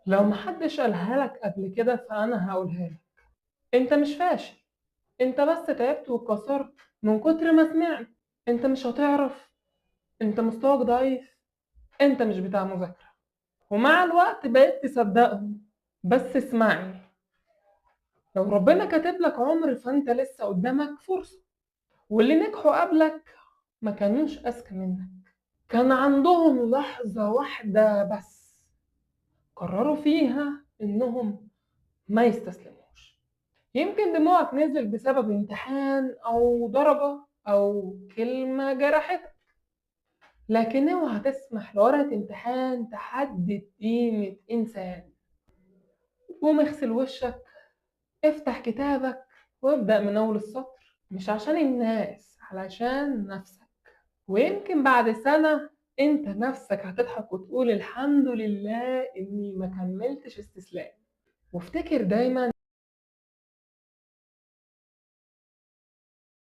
لو محدش قالها لك قبل كده فأنا هقولها لك. أنت مش فاشل، أنت بس تعبت واتكسرت من كتر ما سمعت. أنت مش هتعرف، أنت مستواك ضعيف، أنت مش بتاع مذاكرة. ومع الوقت بقيت تصدقهم. بس اسمعني، لو ربنا كاتب لك عمر فأنت لسه قدامك فرصة. واللي نجحوا قبلك ما كانوش أذكى منك، كان عندهم لحظة واحدة بس قرروا فيها إنهم ما يستسلموش. يمكن دموعك نزل بسبب امتحان أو درجة أو كلمة جرحتك، لكن اوعى تسمح لورقة امتحان تحدد قيمة إنسان. قوم اغسل وشك، افتح كتابك، وابدأ من أول السطر، مش عشان الناس، علشان نفسك. ويمكن بعد سنة انت نفسك هتضحك وتقول الحمد لله اني ما كملتش استسلام. وافتكر دايما